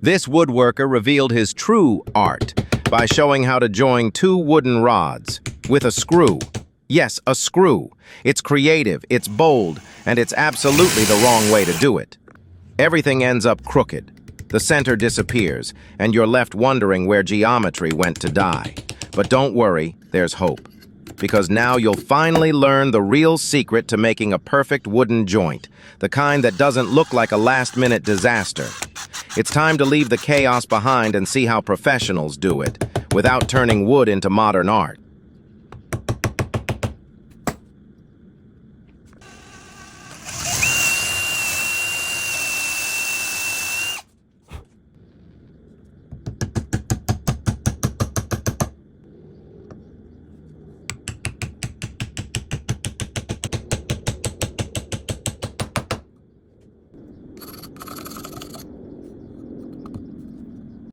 This woodworker revealed his true art by showing how to join two wooden rods with a screw. Yes, a screw. It's creative, it's bold, and it's absolutely the wrong way to do it. Everything ends up crooked. The center disappears, and you're left wondering where geometry went to die. But don't worry, there's hope. Because now you'll finally learn the real secret to making a perfect wooden joint, the kind that doesn't look like a last-minute disaster. It's time to leave the chaos behind and see how professionals do it, without turning wood into modern art.